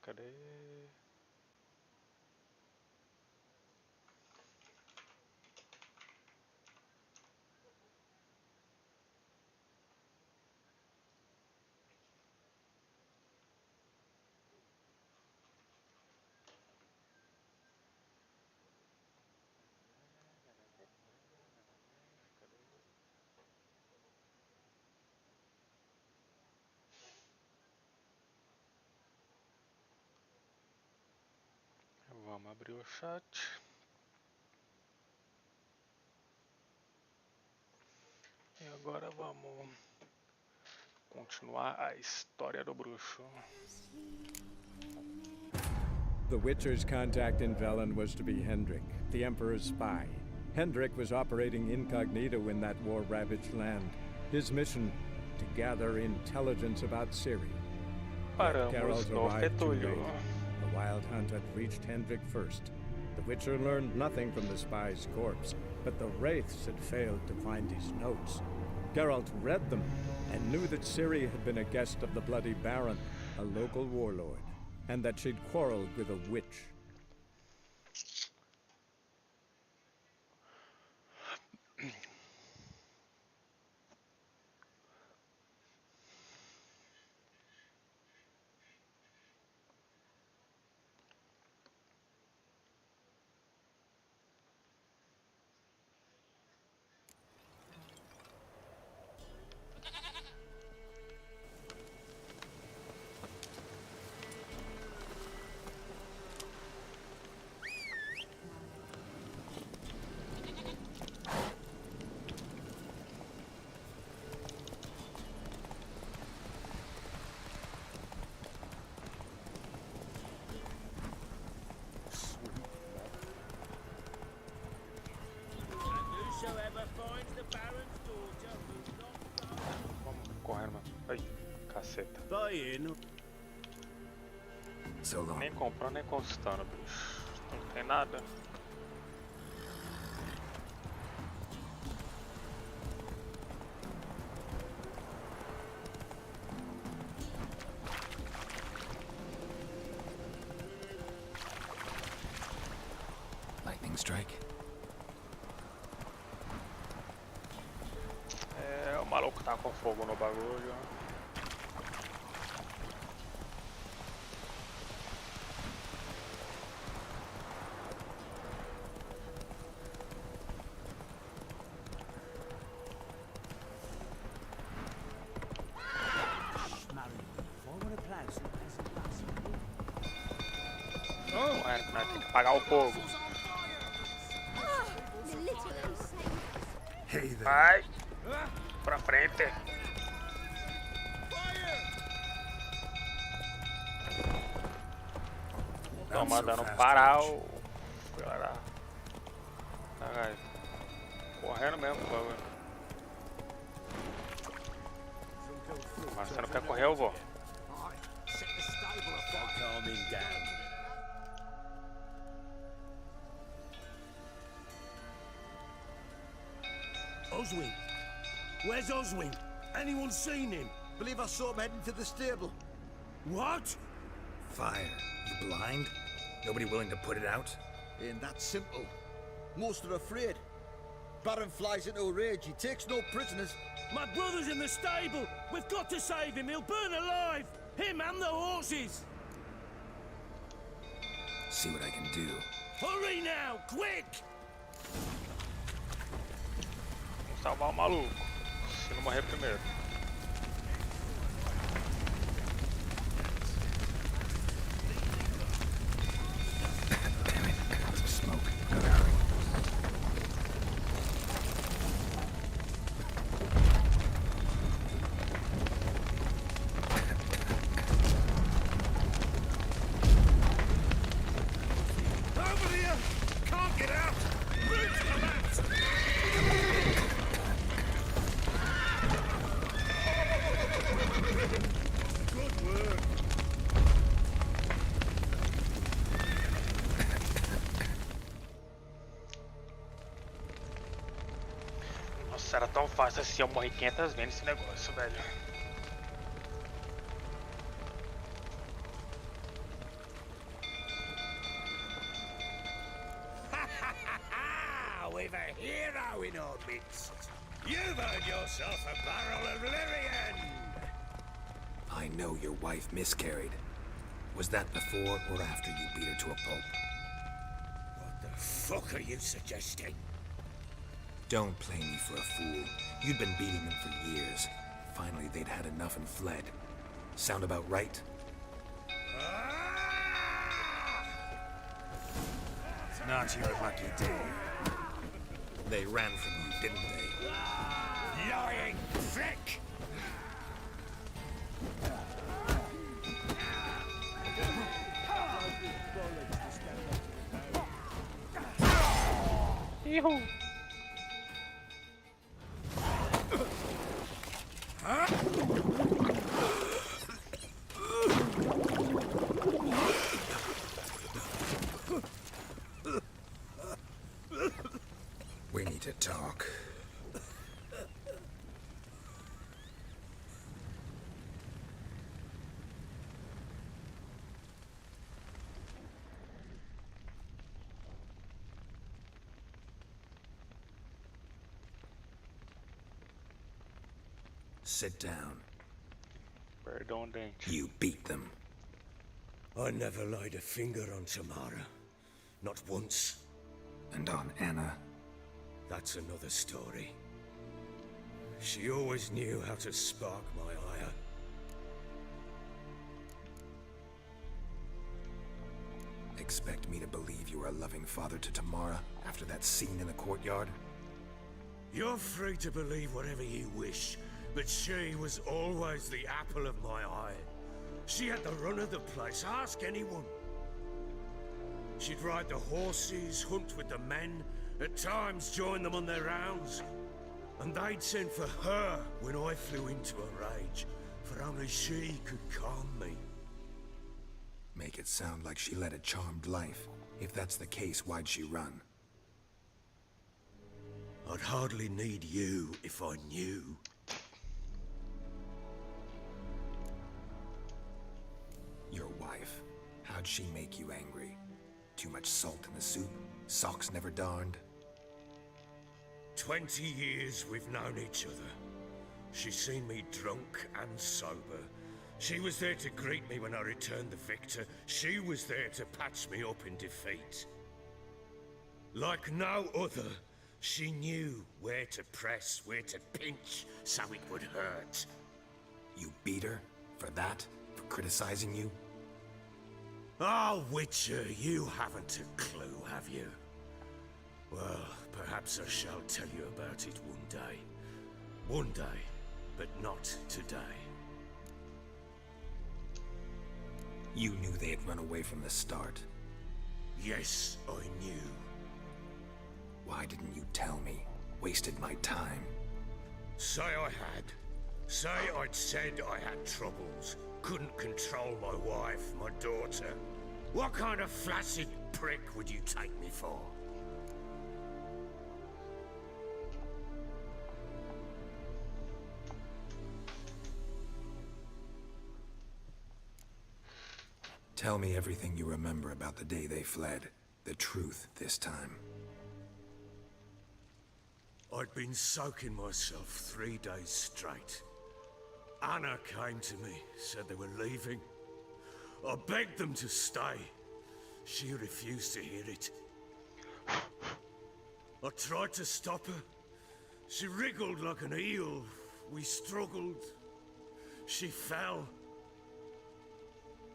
Cadê? Vamos abrir o chat. E agora vamos continuar a história do Bruxo. The Witcher's contact in Velen was to be Hendrik, the Emperor's spy. Hendrik was operating incognito in that war-ravaged land. His mission, to gather intelligence about Ciri. Paramos no fetulho. The Wild Hunt had reached Hendrik first. The Witcher learned nothing from the spy's corpse, but the Wraiths had failed to find his notes. Geralt read them and knew that Ciri had been a guest of the Bloody Baron, a local warlord, and that she'd quarreled with a witch. Vamos correndo, mano. Ai, caceta. So long. Nem comprando, nem conquistando, bicho. Não tem nada. Lightning strike. É, o maluco tá com fogo no bagulho. Tem que apagar o fogo. Vai! Pra frente! Tô mandando parar o... Galera. Correndo mesmo, por favor. Mas você não quer correr, eu vou. Oswin! Where's Oswin? Anyone seen him? Believe I saw him heading to the stable. What? Fire. You blind? Nobody willing to put it out? Ain't that simple. Most are afraid. Baron flies into a rage. He takes no prisoners. My brother's in the stable! We've got to save him! He'll burn alive! Him and the horses! See what I can do. Hurry now! Quick! Vamos salvar o maluco. Se não morrer primeiro. Damn it, I got some smoke. Gotta hurry. Over here! Can't get out! Roots collapsed! Good work! Nossa, era tão fácil assim, eu morri 500 vezes nesse negócio, velho. we've a hero in our midst. You've earned yourself a barrel of Lyrian! I know your wife miscarried. Was that before or after you beat her to a pulp? What the fuck are you suggesting? Don't play me for a fool. You'd been beating them for years. Finally, they'd had enough and fled. Sound about right? Not your lucky day. They ran from you, didn't they? Lying prick! Yoo-hoo. We need to talk. Sit down. We're doing danger. You beat them. I never laid a finger on Tamara. Not once. And on Anna. That's another story. She always knew how to spark my ire. Expect me to believe you were a loving father to Tamara after that scene in the courtyard? You're free to believe whatever you wish, but she was always the apple of my eye. She had the run of the place, ask anyone. She'd ride the horses, hunt with the men, at times join them on their rounds. And they'd send for her when I flew into a rage, for only she could calm me. Make it sound like she led a charmed life. If that's the case, why'd she run? I'd hardly need you if I knew. Your wife. How'd she make you angry? Too much salt in the soup? Socks never darned? 20 years we've known each other. She's seen me drunk and sober. She was there to greet me when I returned the victor. She was there to patch me up in defeat. Like no other, she knew where to press, where to pinch, so it would hurt. You beat her? For that? For criticizing you? Oh, Witcher, you haven't a clue, have you? Well, perhaps I shall tell you about it one day. One day, but not today. You knew they had run away from the start. Yes, I knew. Why didn't you tell me? Wasted my time. Say I had. Say I'd said I had troubles. Couldn't control my wife, my daughter. What kind of flaccid prick would you take me for? Tell me everything you remember about the day they fled. The truth this time. I'd been soaking myself 3 days straight. Anna came to me, said they were leaving. I begged them to stay. She refused to hear it. I tried to stop her. She wriggled like an eel. We struggled. She fell.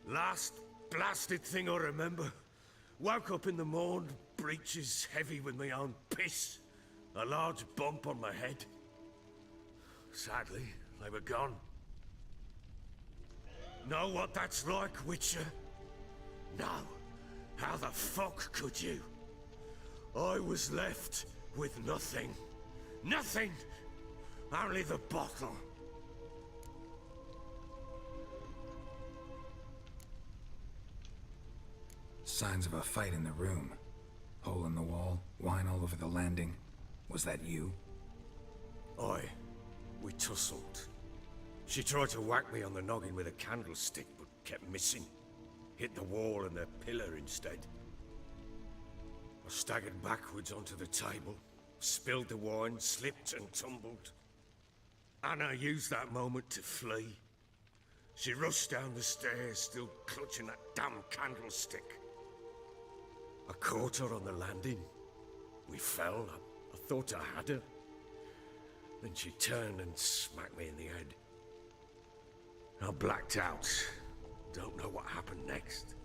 Last blasted thing I remember. Woke up in the morn, breeches heavy with my own piss. A large bump on my head. Sadly, they were gone. Know what that's like, Witcher? No. How the fuck could you? I was left with nothing. Nothing! Only the bottle. Signs of a fight in the room. Hole in the wall, wine all over the landing. Was that you? Aye. We tussled. She tried to whack me on the noggin with a candlestick, but kept missing. Hit the wall and the pillar instead. I staggered backwards onto the table, spilled the wine, slipped and tumbled. Anna used that moment to flee. She rushed down the stairs, still clutching that damn candlestick. I caught her on the landing. We fell. I thought I had her. Then she turned and smacked me in the head. I blacked out. Don't know what happened next.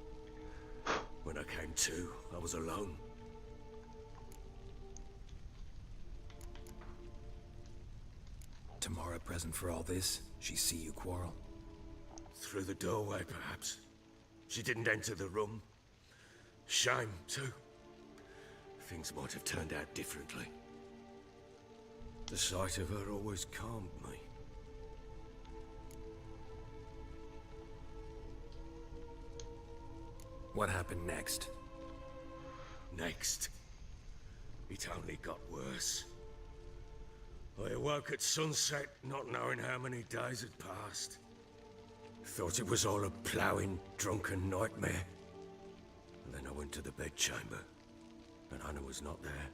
When I came to, I was alone. Tamara present for all this? She see you quarrel? Through the doorway, perhaps. She didn't enter the room. Shame, too. Things might have turned out differently. The sight of her always calmed me. What happened next? Next, it only got worse. I awoke at sunset, not knowing how many days had passed. Thought it was all a ploughing, drunken nightmare. And then I went to the bedchamber, and Anna was not there.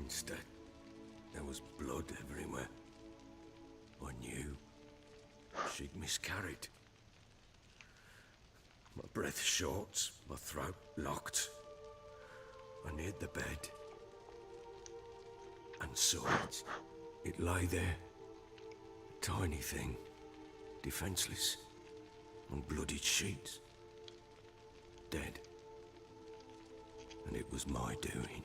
Instead, there was blood everywhere. I knew she'd miscarried. My breath short, my throat locked. I neared the bed and saw it. It lay there, a tiny thing, defenseless, on bloodied sheets, dead. And it was my doing.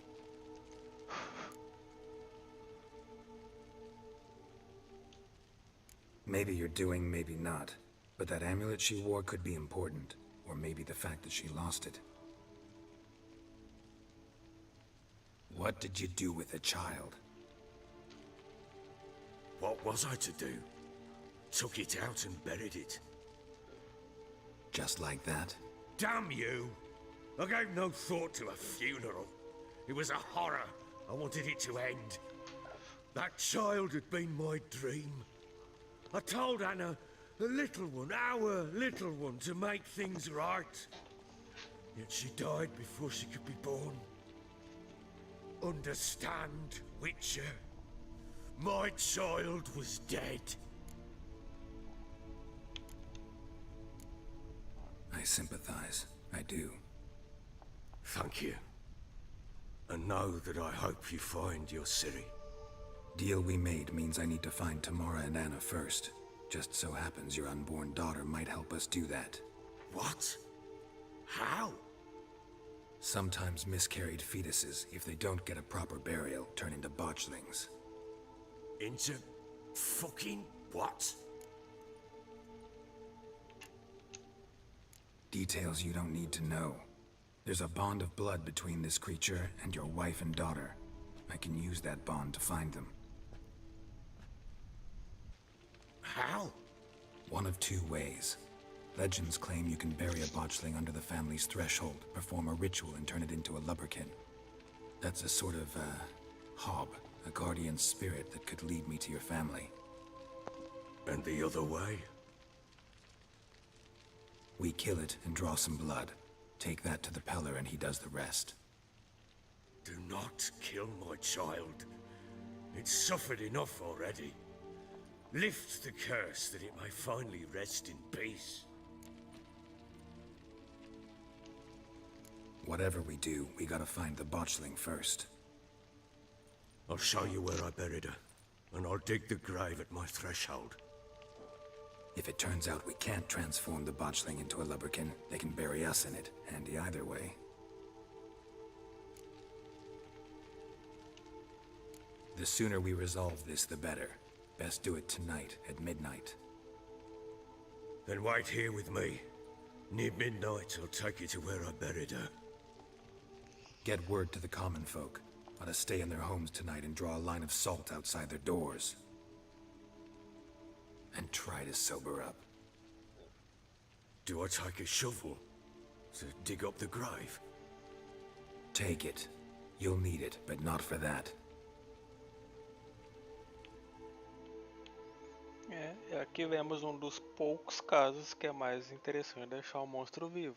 Maybe you're doing, maybe not. But that amulet she wore could be important. Or maybe the fact that she lost it. What did you do with the child? What was I to do? Took it out and buried it. Just like that? Damn you! I gave no thought to a funeral. It was a horror. I wanted it to end. That child had been my dream. I told Anna, the little one, our little one, to make things right. Yet she died before she could be born. Understand, Witcher? My child was dead. I sympathize. I do. Thank you. And know that I hope you find your Ciri. Deal we made means I need to find Tamara and Anna first. Just so happens your unborn daughter might help us do that. What? How? Sometimes miscarried fetuses, if they don't get a proper burial, turn into botchlings. Into fucking what? Details you don't need to know. There's a bond of blood between this creature and your wife and daughter. I can use that bond to find them. How? One of two ways. Legends claim you can bury a botchling under the family's threshold, perform a ritual and turn it into a lubberkin. That's a sort of, hob, a guardian spirit that could lead me to your family. And the other way? We kill it and draw some blood. Take that to the Peller and he does the rest. Do not kill my child. It's suffered enough already. Lift the curse that it may finally rest in peace. Whatever we do, we gotta find the botchling first. I'll show you where I buried her, and I'll dig the grave at my threshold. If it turns out we can't transform the botchling into a lubberkin, they can bury us in it, handy either way. The sooner we resolve this, the better. Best do it tonight, at midnight. Then wait here with me. Near midnight, I'll take you to where I buried her. Get word to the common folk. Ought to stay in their homes tonight and draw a line of salt outside their doors. And try to sober up. Do I take a shovel to dig up the grave? Take it. You'll need it, but not for that. E aqui vemos dos poucos casos que é mais interessante deixar o monstro vivo.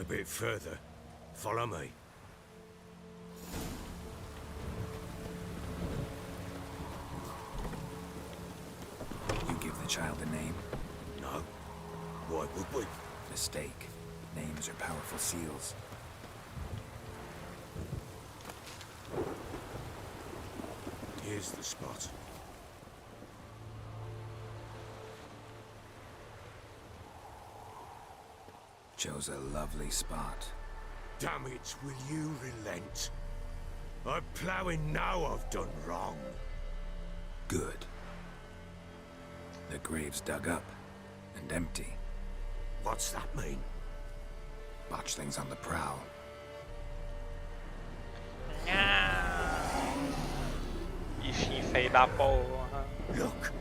bit further. Follow me. You give the child a name? No. Why would we? Mistake. Names are powerful seals. Here's the spot. Chose a lovely spot. Damn it, will you relent? I'm ploughing now I've done wrong. Good. The grave's dug up and empty. What's that mean? Botchling's on the prowl. Bichinho feio da porra. Look!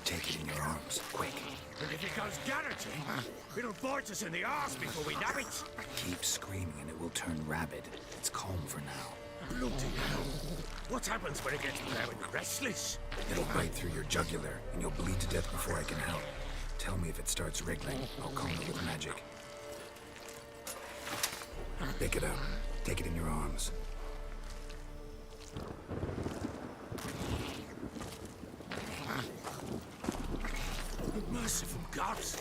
Take it in your arms, quick. And if it goes garroting, it'll bite us in the arse before we nab it. Keep screaming and it will turn rabid. It's calm for now. Bloody hell. What happens when it gets plowing restless? It'll bite through your jugular and you'll bleed to death before I can help. Tell me if it starts wriggling. I'll calm it with magic. Pick it up. Take it in your arms. Merciful gods!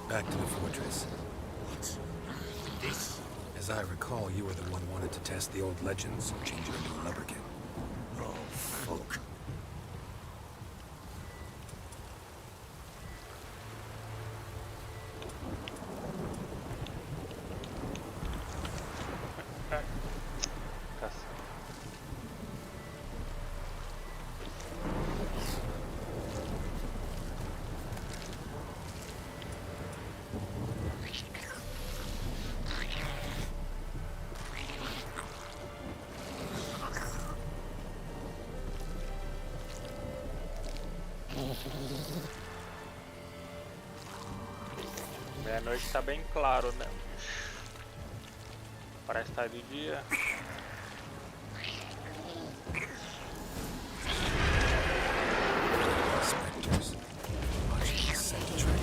Back to the fortress. What's this? As I recall, you were the one wanted to test the old legends, change it into a lubberkin. Oh, fuck. Meia-noite tá bem claro, né? Parece estar de dia. Spectres. Watch the scent train.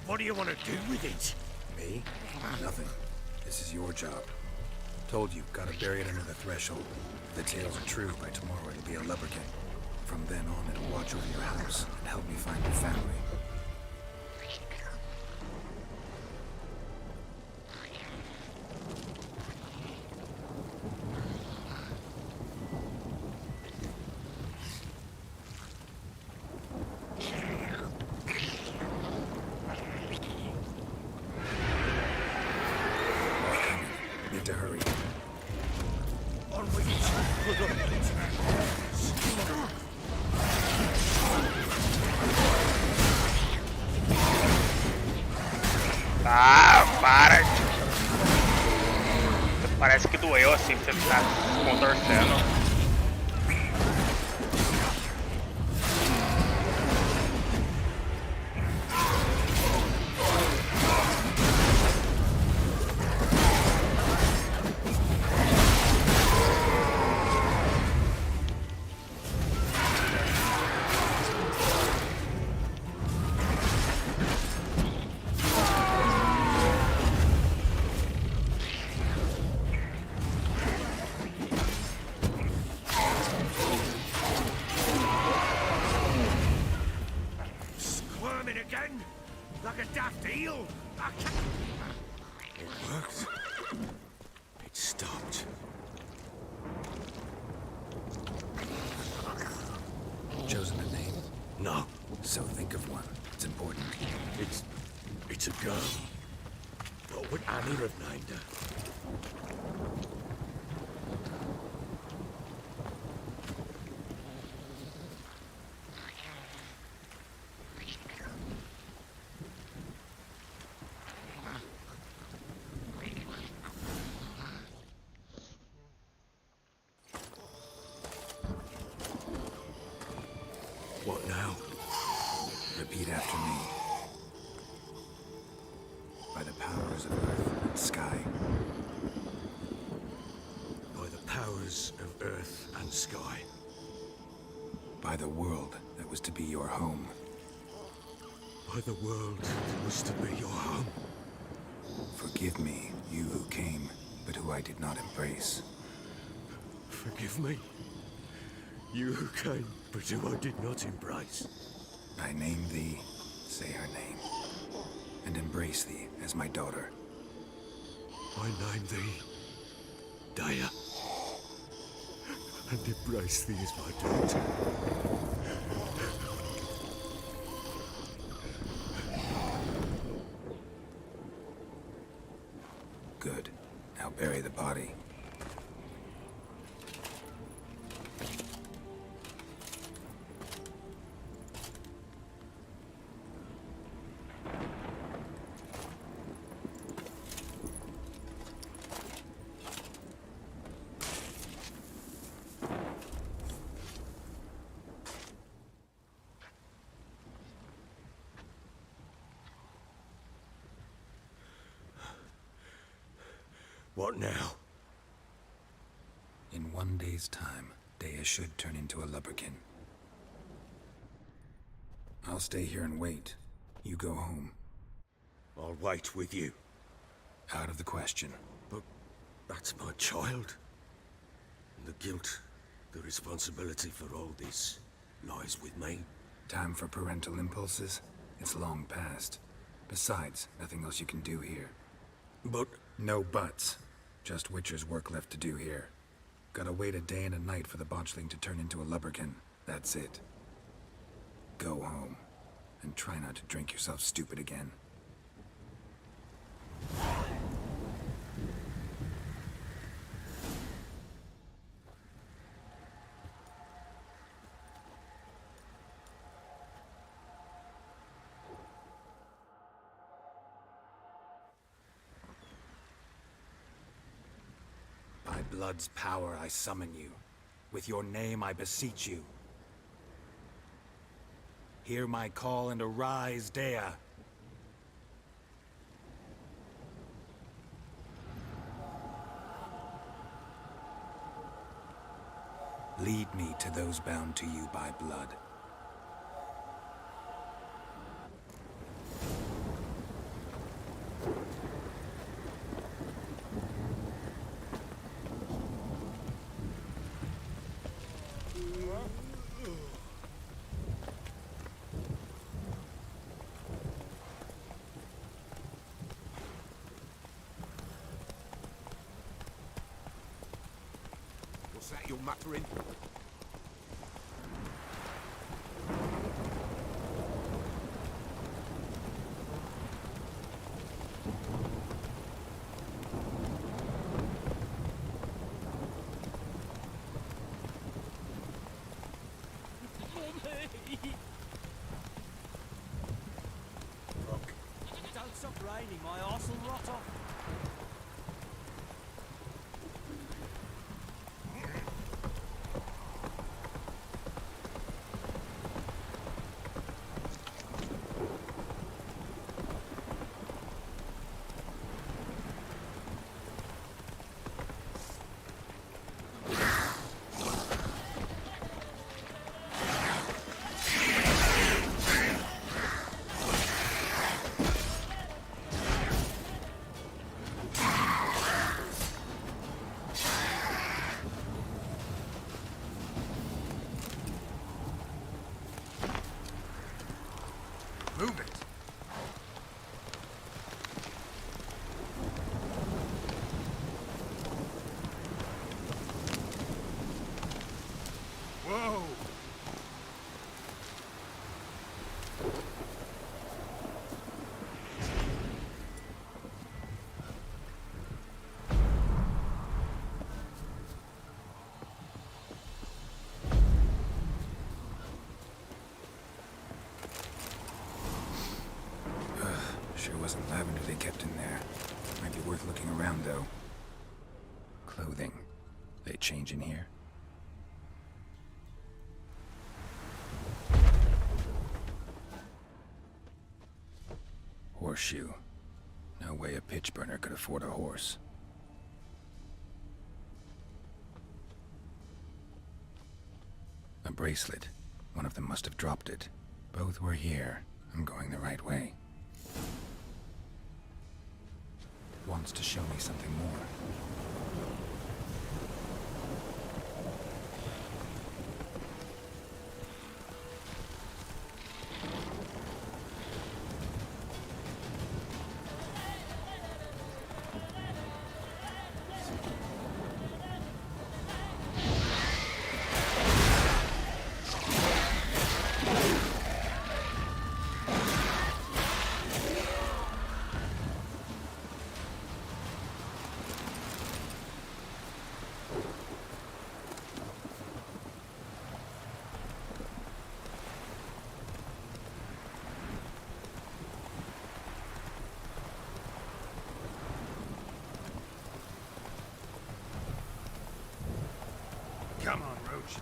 What do you want to do with it? Me? Nothing. This is your job. Told you, gotta bury it under the threshold. If the tales are true, by tomorrow it'll be a lubberkin. From then on, it'll watch over your house and help me find your family. Need to hurry. Ah, para! Parece que doeu assim, você tá se contorcendo. So think of one. It's important. It's a girl. What would Anna have named her? What now? Repeat after me. By the powers of earth and sky. By the powers of earth and sky. By the world that was to be your home. By the world that was to be your home. Forgive me, you who came, but who I did not embrace. Forgive me. You who came, but who I did not embrace. I name thee, say her name, and embrace thee as my daughter. I name thee Daya, and embrace thee as my daughter. Good. Now bury the body. What now? In 1 day's time, Daya should turn into a lubberkin. I'll stay here and wait. You go home. I'll wait with you. Out of the question. But that's my child. And the guilt, the responsibility for all this lies with me. Time for parental impulses? It's long past. Besides, nothing else you can do here. But No buts. Just Witcher's work left to do here. Gotta wait a day and a night for the botchling to turn into a lubberkin. That's it. Go home. And try not to drink yourself stupid again. By blood's power I summon you. With your name I beseech you. Hear my call and arise, Dea. Lead me to those bound to you by blood. what's that you're muttering? Don't stop raining, my arse will rot off. wasn't lavender they kept in there. Might be worth looking around, though. Clothing. They change in here? Horseshoe. No way a pitch burner could afford a horse. A bracelet. One of them must have dropped it. Both were here. I'm going the right way. Wants to show me something more. Come on, Roach.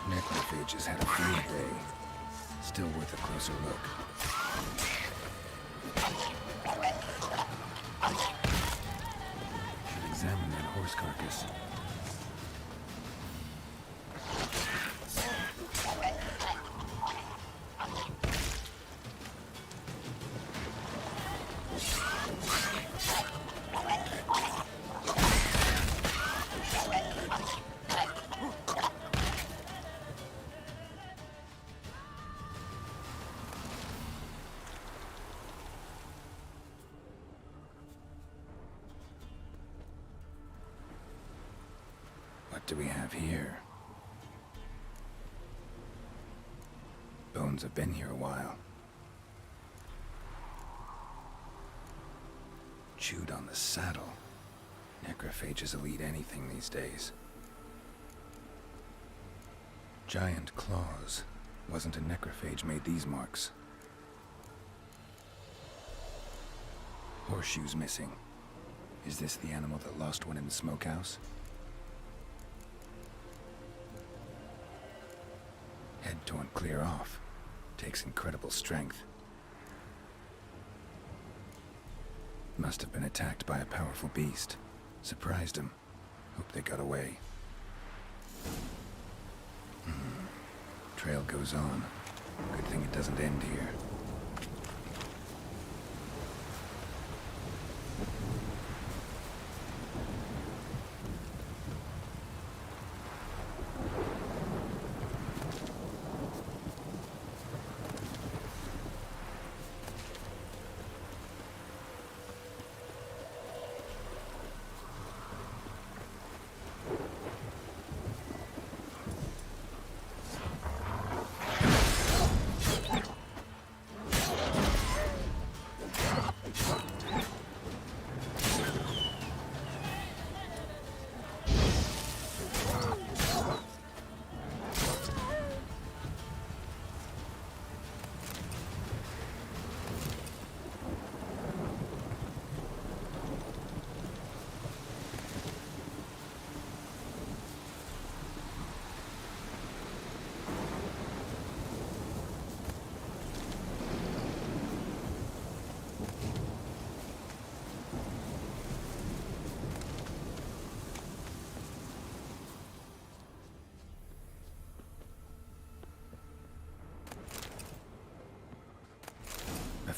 Necrophages had a field day. Still worth a closer look. Should examine that horse carcass. What do we have here? Bones have been here a while. Chewed on the saddle. Necrophages will eat anything these days. Giant claws. Wasn't a necrophage made these marks. Horseshoes missing. Is this the animal that lost one in the smokehouse? Head torn clear off. Takes incredible strength. Must have been attacked by a powerful beast. Surprised him. Hope they got away. Trail goes on. Good thing it doesn't end here.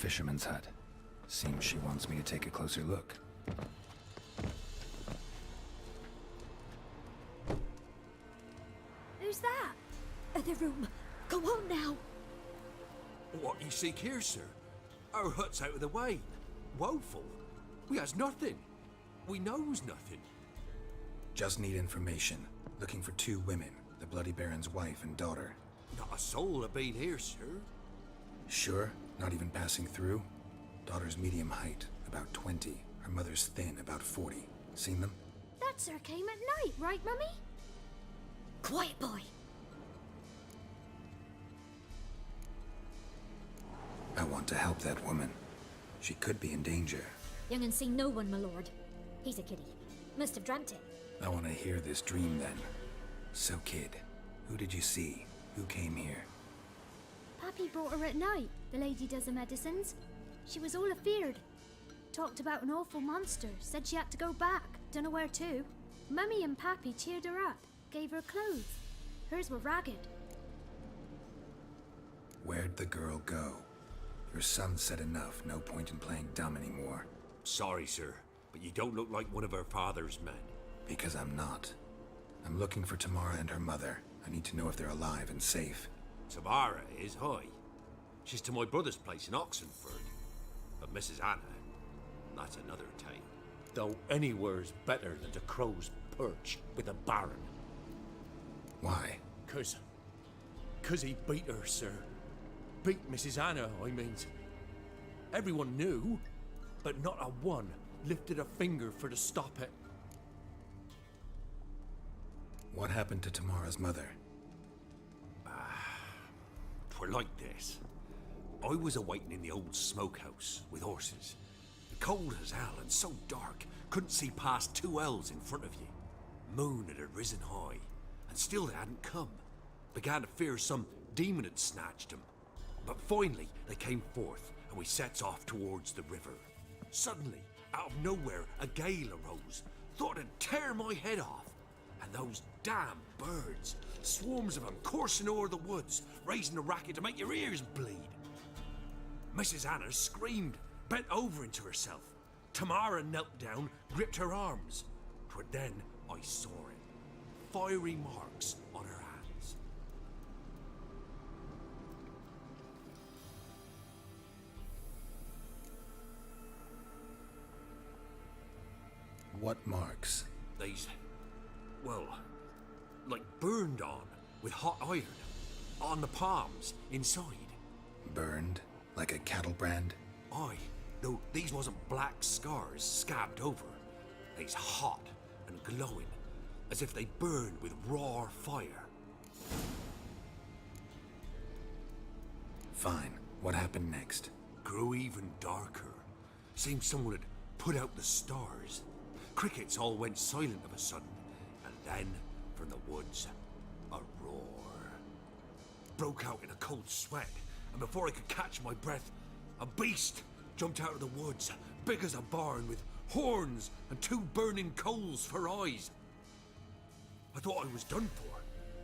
fisherman's hut. Seems she wants me to take a closer look. Who's that? The room. Go on now. What you seek here, sir? Our hut's out of the way. Woeful. We has nothing. We knows nothing. Just need information. Looking for 2 women, the Bloody Baron's wife and daughter. Not a soul have been here, sir. Sure? Not even passing through? Daughter's medium height, about 20. Her mother's thin, about 40. Seen them? That sir came at night, right, Mummy? Quiet, boy. I want to help that woman. She could be in danger. Young and seen no one, my lord. He's a kiddie. Must have dreamt it. I want to hear this dream then. So, kid, who did you see? Who came here? Pappy brought her at night. The lady does the medicines. She was all afeared. Talked about an awful monster. Said she had to go back. Dunno where to. Mummy and Pappy cheered her up. Gave her clothes. Hers were ragged. Where'd the girl go? Your son said enough. No point in playing dumb anymore. Sorry, sir, but you don't look like one of our father's men. Because I'm not. I'm looking for Tamara and her mother. I need to know if they're alive and safe. Tamara is, hi. She's to my brother's place in Oxenford. But Mrs. Anna, that's another tale. Though anywhere's better than the crow's perch with a baron. Why? Cause he beat her, sir. Beat Mrs. Anna, I mean. Everyone knew, but not a one lifted a finger for to stop it. What happened to Tamara's mother? Twere like this. I was awaiting in the old smokehouse with horses. Cold as hell and so dark, couldn't see past 2 ells in front of you. Moon had risen high, and still they hadn't come. Began to fear some demon had snatched them. But finally, they came forth, and we sets off towards the river. Suddenly, out of nowhere, a gale arose. Thought it'd tear my head off. And those damn birds, swarms of them coursing o'er the woods, raising a racket to make your ears bleed. Mrs. Anna screamed, bent over into herself. Tamara knelt down, gripped her arms. 'Twere then I saw it. Fiery marks on her hands. What marks? These, well, like burned on with hot iron. On the palms, inside. Burned? Like a cattle brand? Aye, though these wasn't black scars scabbed over. They's hot and glowing, as if they burned with raw fire. Fine. What happened next? Grew even darker. Seemed someone had put out the stars. Crickets all went silent of a sudden, and then, from the woods, a roar. Broke out in a cold sweat, and before I could catch my breath, a beast jumped out of the woods, big as a barn, with horns and 2 burning coals for eyes. I thought I was done for.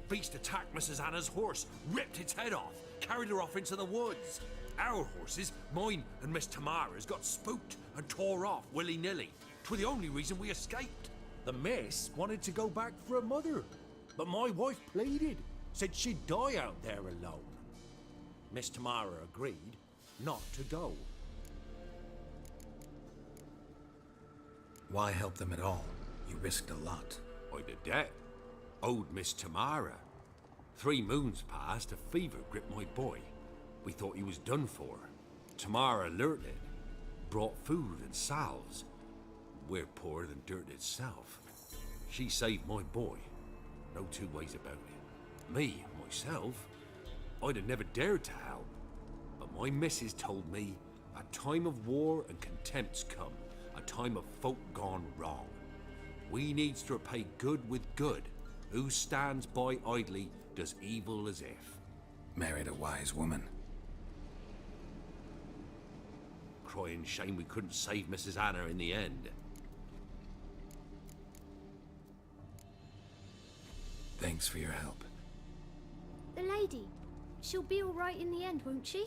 Beast attacked Mrs. Anna's horse, ripped its head off, carried her off into the woods. Our horses, mine and Miss Tamara's, got spooked and tore off willy-nilly. 'Twere the only reason we escaped. The miss wanted to go back for her mother, but my wife pleaded, said she'd die out there alone. Miss Tamara agreed not to go. Why help them at all? You risked a lot. I'd a debt. Owed Miss Tamara. 3 moons passed, a fever gripped my boy. We thought he was done for. Tamara alerted, brought food and salves. We're poorer than dirt itself. She saved my boy. No 2 ways about it. Me, myself, I'd have never dared to help. But my missus told me a time of war and contempt's come. A time of folk gone wrong. We needs to repay good with good. Who stands by idly does evil as if. Married a wise woman. Crying shame we couldn't save Mrs. Anna in the end. Thanks for your help. The lady. She'll be all right in the end, won't she?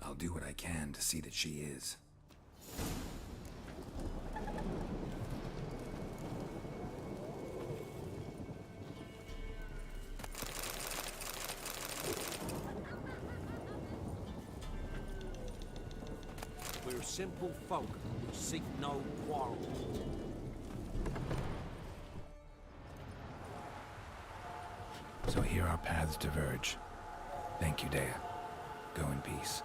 I'll do what I can to see that she is. We're simple folk who seek no quarrel. So here our paths diverge. Thank you, Dea. Go in peace.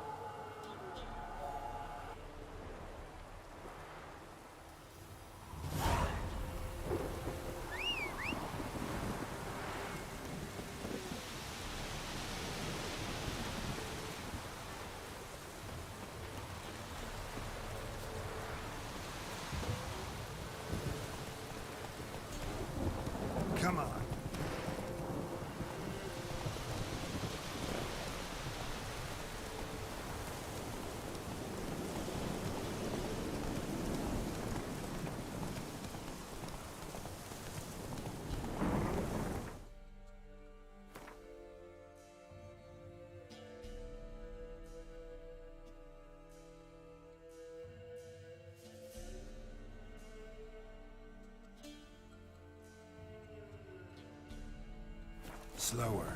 Come on. Slower.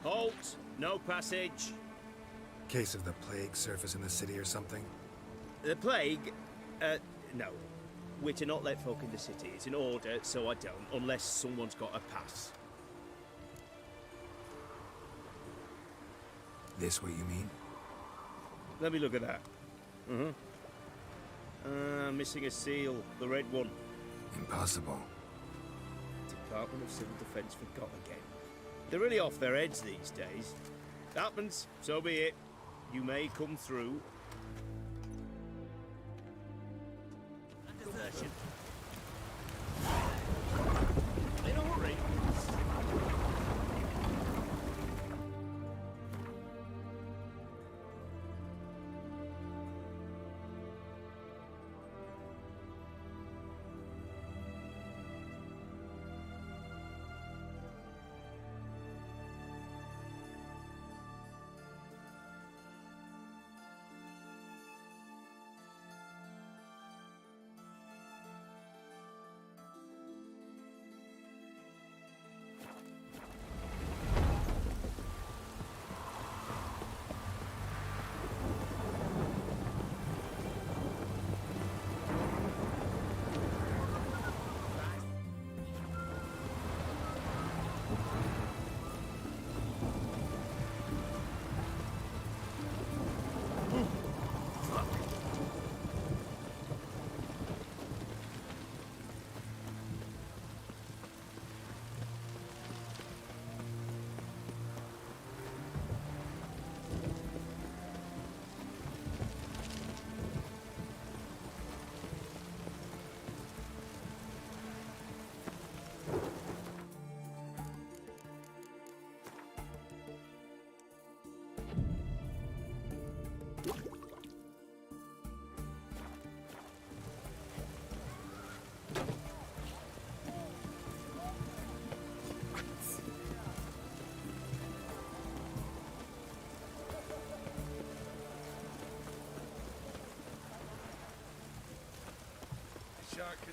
Halt! No passage. Case of the plague surface in the city or something? The plague? No. We're to not let folk in the city. It's an order, so I don't, unless someone's got a pass. This what you mean? Let me look at that. Missing a seal. The red one. Impossible. Department of Civil Defence forgot again. They're really off their heads these days. Happens, so be it. You may come through. Desertion. In a hurry.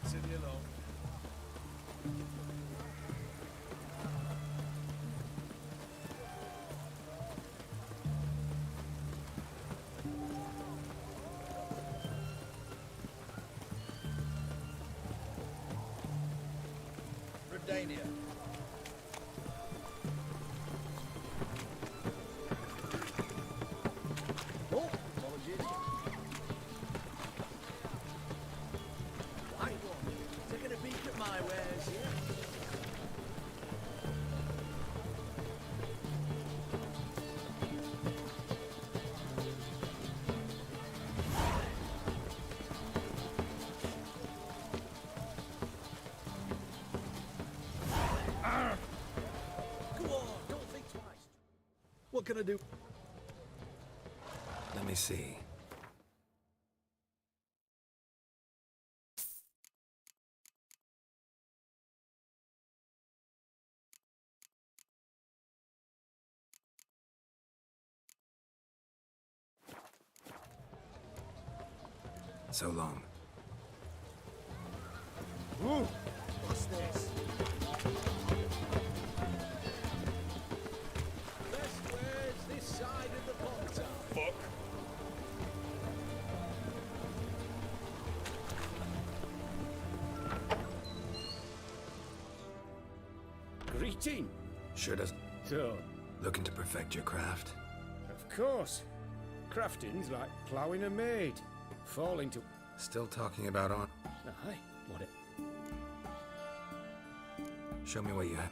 Send you along. Redania. Oh, apologies. White one. Taking a peek at my wares, yeah? Go on, don't think twice. What can I do? Let me see. So long. Ooh. What's this? Best wares this side of the pond. Fuck. Greeting. Sure does. So, Looking to perfect your craft? of course, crafting's like ploughing a maid. Fall into... Still talking about on. Aye, what it... Show me what you have.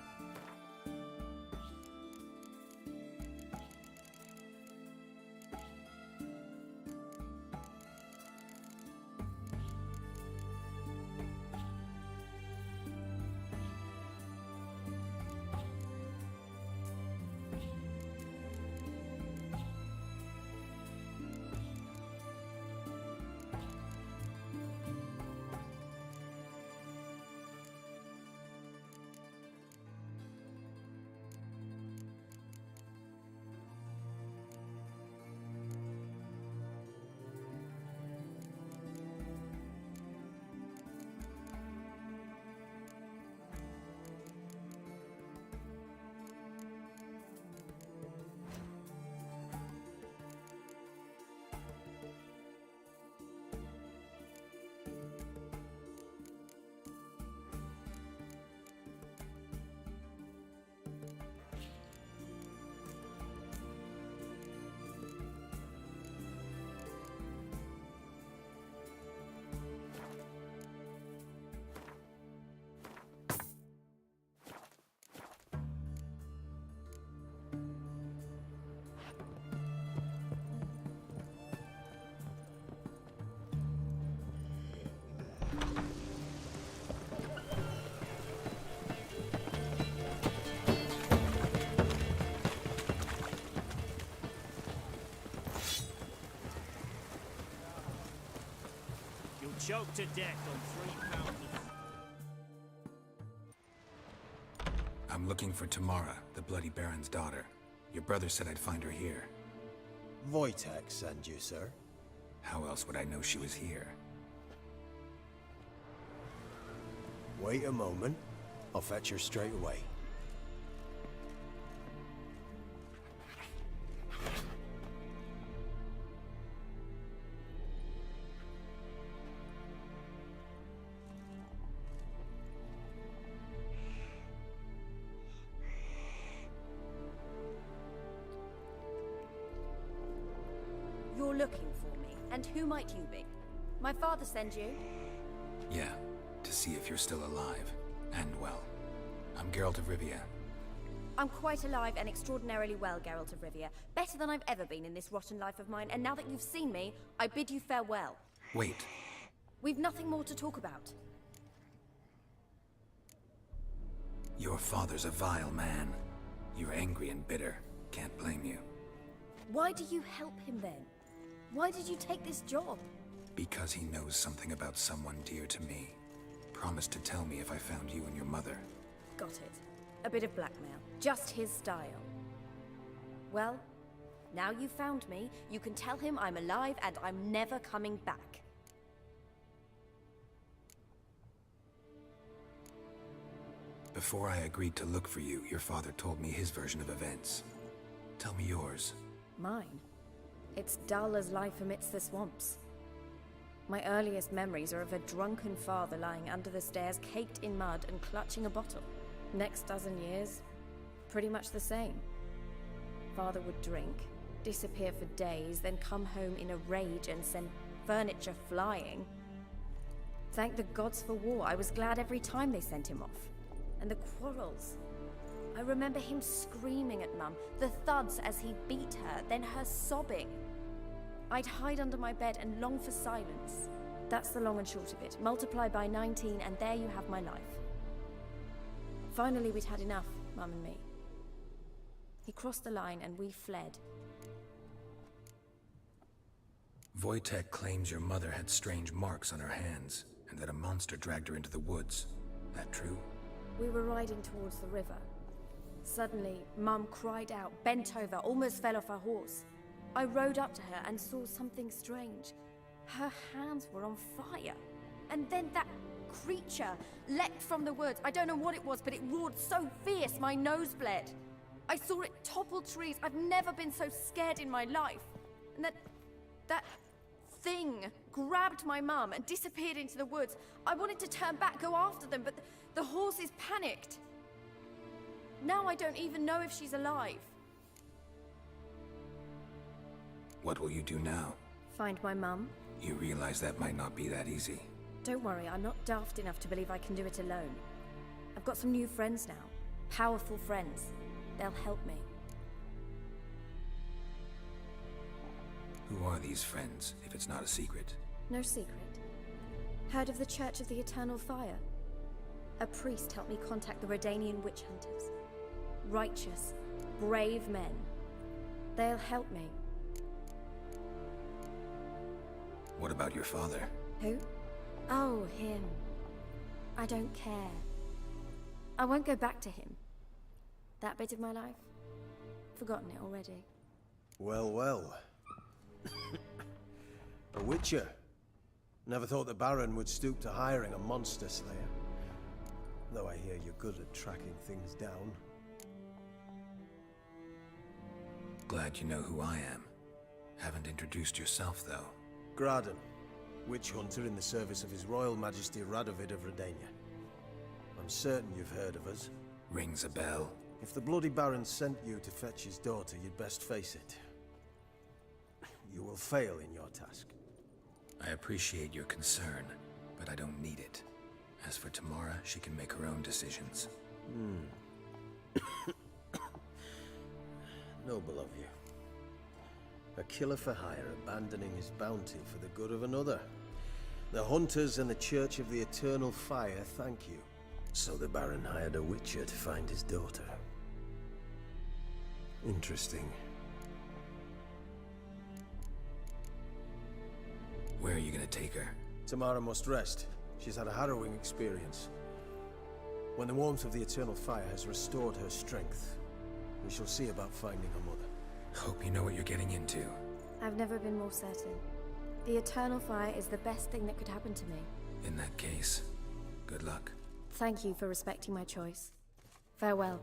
Choked to death on 3 pounds of... I'm looking for Tamara, the Bloody Baron's daughter. Your brother said I'd find her here. Wojtek send you, sir. How else would I know she was here? Wait a moment. I'll fetch her straight away. You're looking for me, and who might you be? My father send you? Yeah, to see if you're still alive. And well. I'm Geralt of Rivia. I'm quite alive and extraordinarily well, Geralt of Rivia. Better than I've ever been in this rotten life of mine, and now that you've seen me, I bid you farewell. Wait. We've nothing more to talk about. Your father's a vile man. You're angry and bitter. Can't blame you. Why do you help him then? Why did you take this job? Because he knows something about someone dear to me. Promised to tell me if I found you and your mother. Got it. A bit of blackmail. Just his style. Well, now you've found me, you can tell him I'm alive and I'm never coming back. Before I agreed to look for you, your father told me his version of events. Tell me yours. Mine? It's dull as life amidst the swamps. My earliest memories are of a drunken father lying under the stairs, caked in mud and clutching a bottle. Next dozen years, pretty much the same. Father would drink, disappear for days, then come home in a rage and send furniture flying. Thank the gods for war. I was glad every time they sent him off. And the quarrels. I remember him screaming at Mum, the thuds as he beat her, then her sobbing. I'd hide under my bed and long for silence. That's the long and short of it. Multiply by 19 and there you have my life. Finally, we'd had enough, Mum and me. He crossed the line and we fled. Wojtek claims your mother had strange marks on her hands, and that a monster dragged her into the woods. That true? We were riding towards the river. Suddenly, Mum cried out, bent over, almost fell off her horse. I rode up to her and saw something strange. Her hands were on fire. And then that creature leapt from the woods. I don't know what it was, but it roared so fierce my nose bled. I saw it topple trees. I've never been so scared in my life. And that thing grabbed my mum and disappeared into the woods. I wanted to turn back, go after them, but the horses panicked. Now I don't even know if she's alive. What will you do now? Find my mum. You realize that might not be that easy. Don't worry, I'm not daft enough to believe I can do it alone. I've got some new friends now. Powerful friends. They'll help me. Who are these friends, if it's not a secret? No secret. Heard of the Church of the Eternal Fire? A priest helped me contact the Redanian witch hunters. Righteous, brave men. They'll help me. What about your father? Who? Oh, him. I don't care. I won't go back to him. That bit of my life? Forgotten it already. Well, well. A witcher. Never thought the Baron would stoop to hiring a monster slayer. Though I hear you're good at tracking things down. Glad you know who I am. Haven't introduced yourself, though. Graden, witch hunter in the service of His Royal Majesty Radovid of Redania. I'm certain you've heard of us. Rings a bell. If the bloody Baron sent you to fetch his daughter, you'd best face it. You will fail in your task. I appreciate your concern, but I don't need it. As for Tamara, she can make her own decisions. Noble of you. A killer for hire abandoning his bounty for the good of another. The hunters and the Church of the Eternal Fire thank you. So the Baron hired a witcher to find his daughter. Interesting. Where are you gonna take her? Tamara must rest. She's had a harrowing experience. When the warmth of the Eternal Fire has restored her strength, we shall see about finding her mother. Hope you know what you're getting into. I've never been more certain. The Eternal Fire is the best thing that could happen to me. In that case, good luck. Thank you for respecting my choice. Farewell.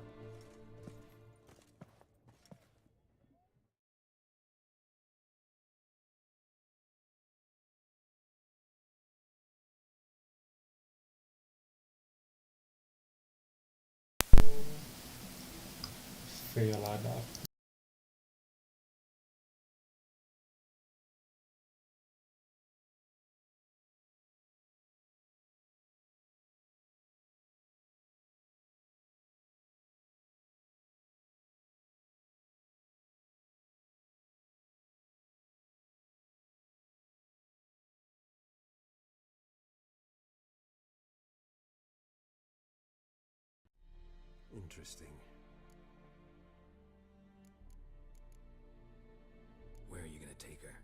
Revelados. Interesting. Where are you gonna take her?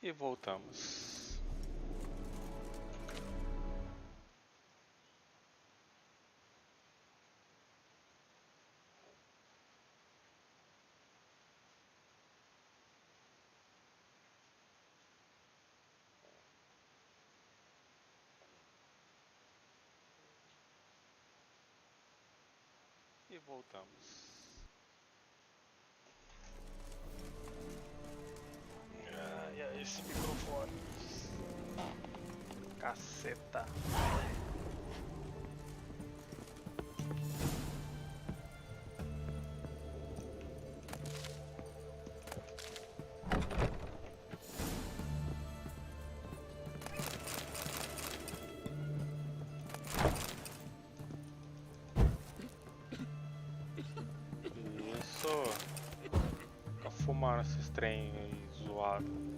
E voltamos. E voltamos. Ai, ai, esse microfone. Caceta. Isso. Fica fumando esses trem aí zoado.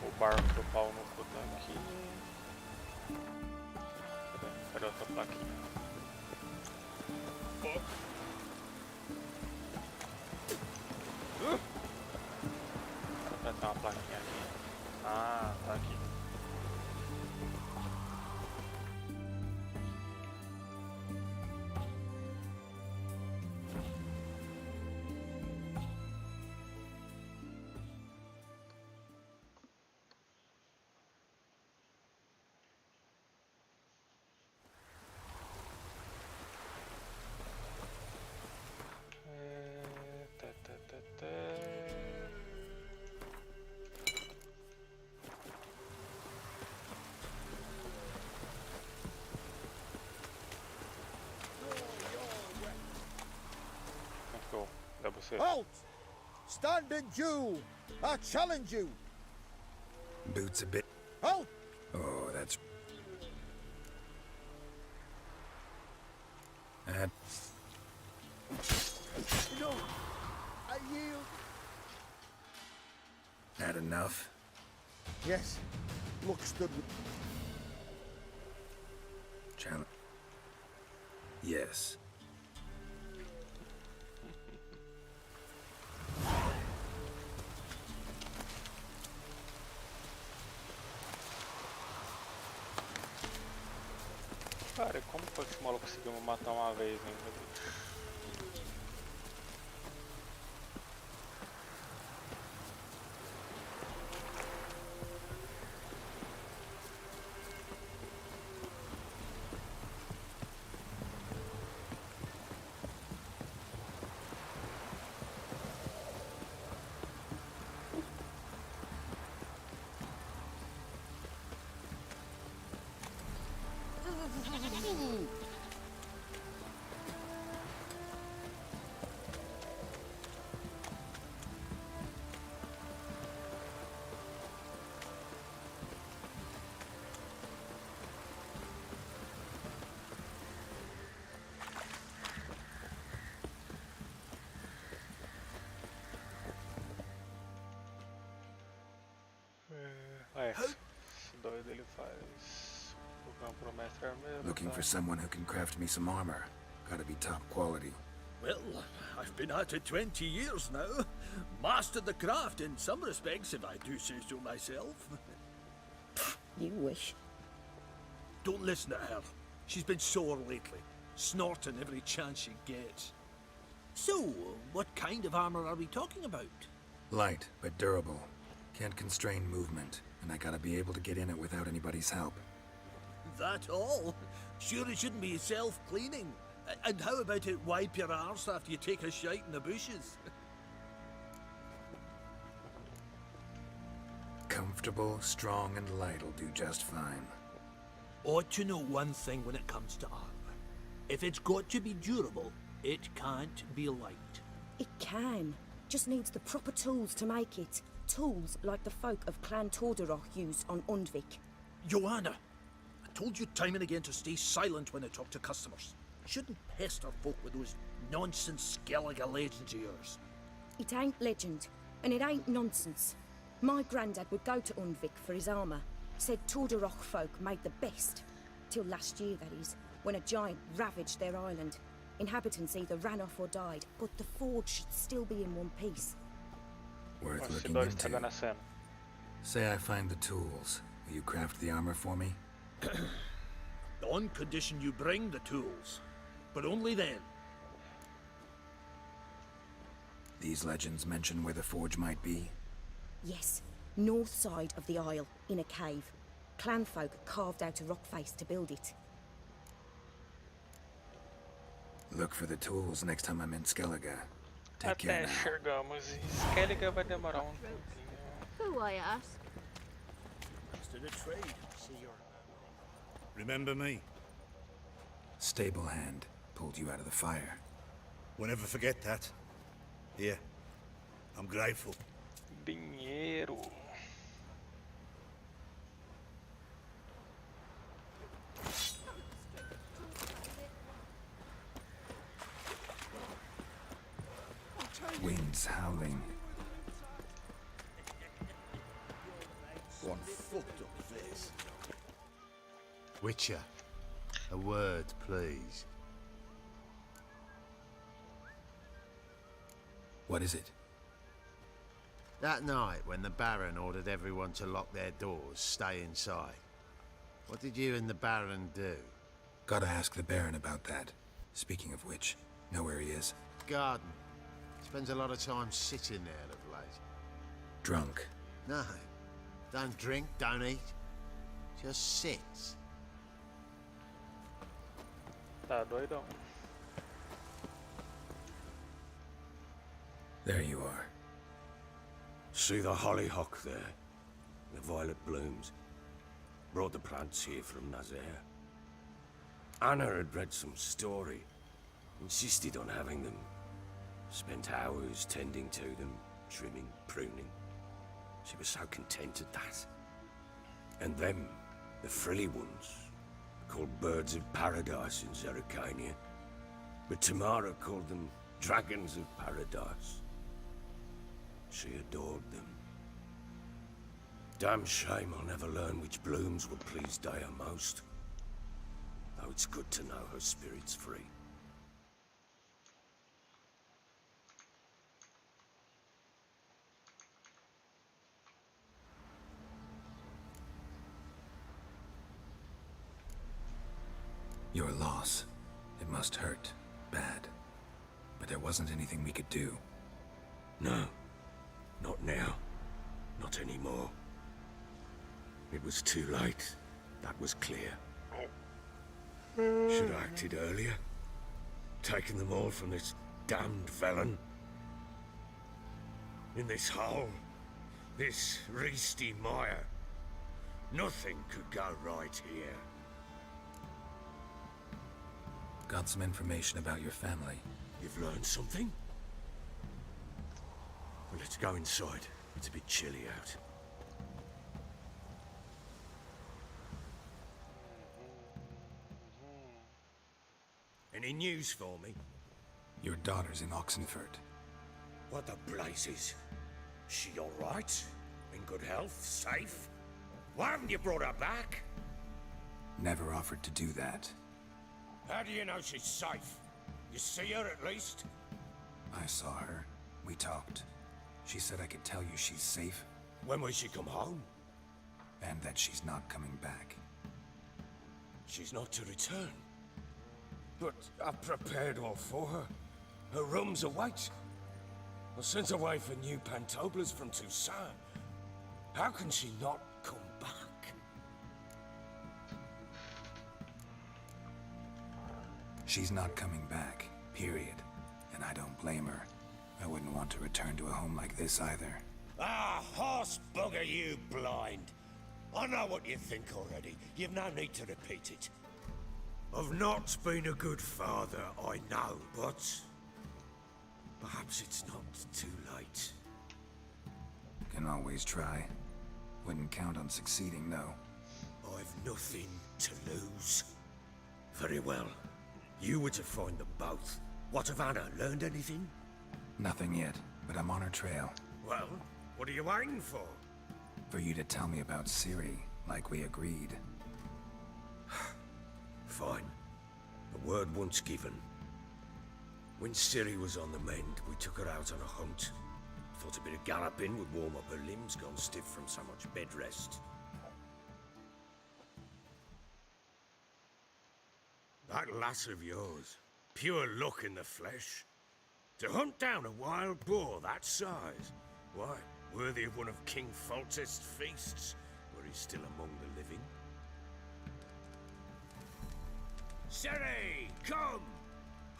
O barco do pau no cu daqui. Cadê outra plaquinha? Vai ter uma plaquinha aqui. Ah, tá aqui. Halt! Stand and do! I challenge you! Boots a bit. Halt! Oh, that's... No! I yield! That enough? Yes. Look stood with... Challenge. Yes. Cara, como foi que esse maluco conseguiu me matar uma vez ainda, bicho? Esse doido ele faz o campo pro mestre armeiro. Looking for someone who can craft me some armor. Gotta be top quality. Well, I've been at it 20 years now. Mastered the craft in some respects, if I do say so myself. You wish. Don't listen to her. She's been sore lately, snorting every chance she gets. So, what kind of armor are we talking about? Light, but durable. Can't constrain movement, and I gotta be able to get in it without anybody's help. That all? Sure it shouldn't be self-cleaning. And how about it wipe your arse after you take a shite in the bushes? Comfortable, strong, and light'll do just fine. Ought to know one thing when it comes to armor. If it's got to be durable, it can't be light. It can. Just needs the proper tools to make it. Tools like the folk of Clan Tordoroch use on Undvik. Joanna, I told you time and again to stay silent when I talk to customers. Shouldn't pester folk with those nonsense Skellige legends of yours. It ain't legend, and it ain't nonsense. My granddad would go to Undvik for his armour. Said Tordoroch folk made the best. Till last year, that is, when a giant ravaged their island. Inhabitants either ran off or died, but the forge should still be in one piece. Worth Esse looking dois tá into. dando a cena. Say I find the tools. Will you craft the armor for me? On condition you bring the tools. But only then. These legends mention where the forge might be? Yes, north side of the isle, in a cave. Clanfolk carved out a rock face to build it. Look for the tools next time I'm in Skellige. Take care Até now. chegamos e Skellige vai demorar tempinho. Who, I ask? Master of trade. Remember me? Stable hand pulled you out of the fire. We'll never forget that. Here. I'm grateful. Dinheiro. Winds howling. One fucked up face. Witcher, a word, please. What is it? That night when the Baron ordered everyone to lock their doors, stay inside. What did you and the Baron do? Gotta ask the Baron about that. Speaking of which, know where he is? Garden. Spends a lot of time sitting there of late. Drunk. No. Don't drink, don't eat. Just sits. Tá doidão. There you are. See the hollyhock there? The violet blooms. Brought the plants here from Nazaire. Anna had read some story. Insisted on having them. Spent hours tending to them, trimming, pruning. She was so content at that. And them, the frilly ones, called birds of paradise in Zerrikania. But Tamara called them dragons of paradise. She adored them. Damn shame I'll never learn which blooms will please Dea most. Though it's good to know her spirit's free. Your loss. It must hurt. Bad. But there wasn't anything we could do. No. Not now. Not anymore. It was too late. That was clear. Should have acted earlier. Taken them all from this damned Velen. In this hole. This reesty mire. Nothing could go right here. Got some information about your family. You've learned something? Well, let's go inside. It's a bit chilly out. Any news for me? Your daughter's in Oxenfurt. What the blazes? She all right? In good health? Safe? Why haven't you brought her back? Never offered to do that. How do you know she's safe? You see her at least? I saw her. We talked. She said I could tell you she's safe. When will she come home? And that she's not coming back. She's not to return. But I've prepared all for her. Her rooms await. I sent away for new pantoblas from Toussaint. How can she not come back? She's not coming back, period. And I don't blame her. I wouldn't want to return to a home like this either. Ah, horse bugger you, blind. I know what you think already. You've no need to repeat it. I've not been a good father, I know, but perhaps it's not too late. Can always try. Wouldn't count on succeeding, though. I've nothing to lose. Very well. You were to find them both. What of Anna? Learned anything? Nothing yet, but I'm on her trail. Well, what are you waiting for? For you to tell me about Ciri, like we agreed. Fine. A word once given. When Ciri was on the mend, we took her out on a hunt. Thought a bit of galloping would warm up her limbs gone stiff from so much bed rest. That lass of yours, pure luck in the flesh. To hunt down a wild boar that size, why, worthy of one of King Foltest's feasts, where he's still among the living. Ciri, come!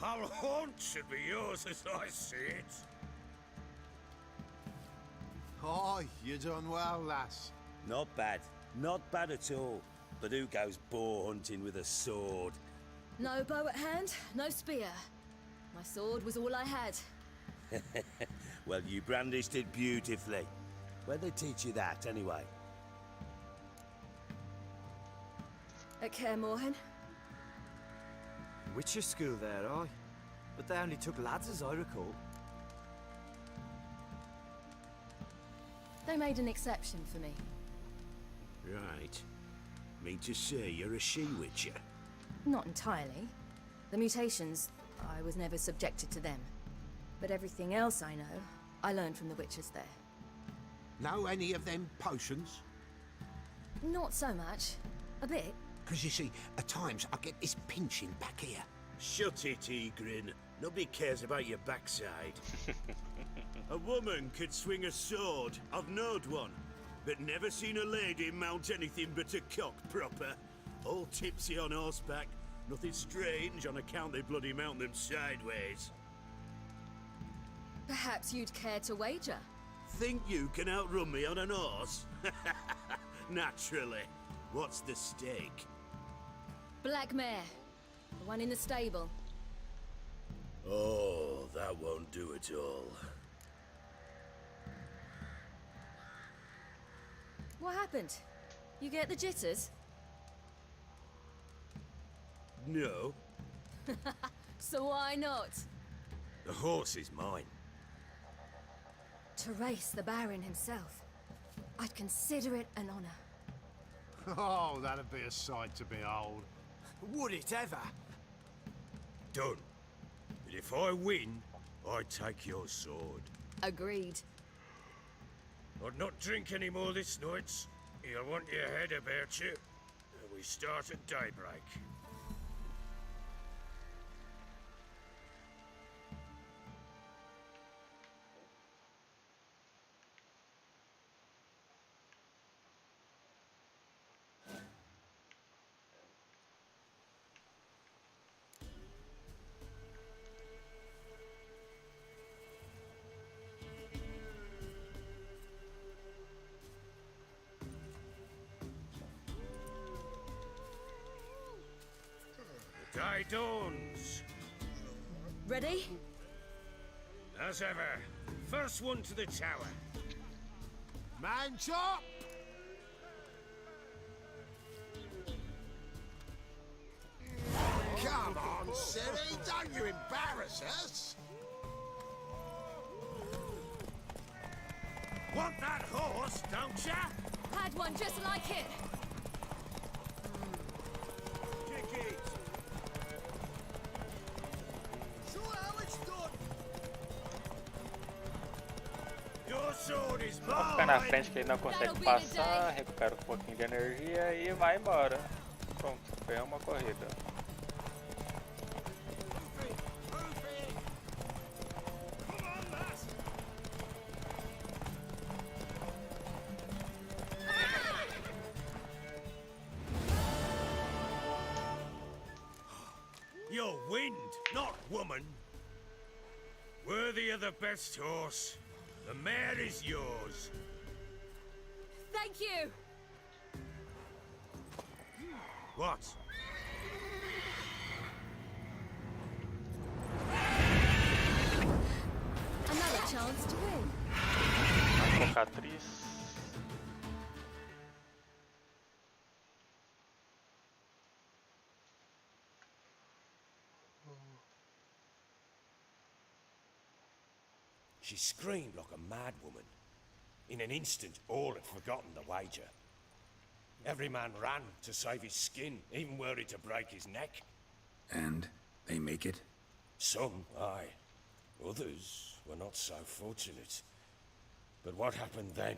Our haunt should be yours as I see it. Oh, you done well, lass. Not bad. Not bad at all. But who goes boar hunting with a sword? No bow at hand, no spear. My sword was all I had. Well, you brandished it beautifully. Where'd they teach you that, anyway? At Kaer Morhen. Witcher school there, aye. But they only took lads, as I recall. They made an exception for me. Right. Mean to say you're a she-witcher? Not entirely. The mutations, I was never subjected to them. But everything else I know, I learned from the witches there. Know any of them potions? Not so much. A bit. Because you see, at times I get this pinching back here. Shut it, Egrin. Nobody cares about your backside. A woman could swing a sword. I've knowed one. But never seen a lady mount anything but a cock proper. All tipsy on horseback. Nothing strange on account they bloody mount them sideways. Perhaps you'd care to wager? Think you can outrun me on an horse? Naturally. What's the stake? Black mare. The one in the stable. Oh, that won't do at all. What happened? You get the jitters? No. So why not? The horse is mine. To race the Baron himself. I'd consider it an honor. Oh, that'd be a sight to behold. Would it ever? Done. But if I win, I take your sword. Agreed. I'd not drink any more this night. You'll want your head about you. We start at daybreak. Day dawns. Ready? As ever. First one to the tower. Man chop! Come on, Ciri, don't you embarrass us! Want that horse, don't ya? Had one just like it. Kick it. Show how it's done! Your sword is Vou ficar na mine. frente que ele não consegue passar, recupera um pouquinho de energia e vai embora. Pronto, foi uma corrida. You'll win. worthy of the best horse. The mare is yours. Thank you! What? Another chance to win. A Cocatriz. She screamed like a mad woman. In an instant, all had forgotten the wager. Every man ran to save his skin, even worried to break his neck. And they make it? Some, aye. Others were not so fortunate. But what happened then?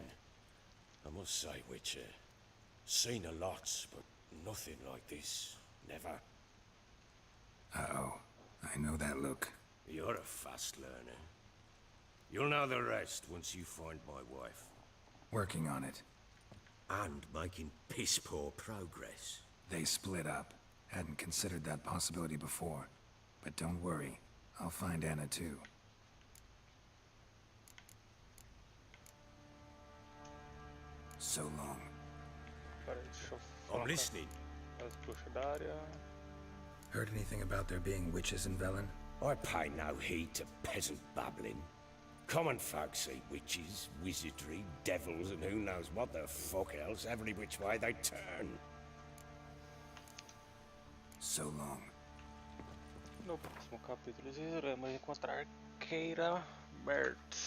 I must say, Witcher, seen a lot, but nothing like this. Never. Uh-oh. I know that look. You're a fast learner. You'll know the rest once you find my wife. Working on it. And making piss-poor progress. They split up. Hadn't considered that possibility before. But don't worry. I'll find Anna too. So long. Peraí, deixa eu I'm focar listening. as bruxas da área. Heard anything about there being witches in Velen? I pay no heed to peasant babbling. Common folks see witches, wizardry, devils, and who knows what the fuck else every which way they turn. So long. No próximo capítulo iremos encontrar Keira Mertz.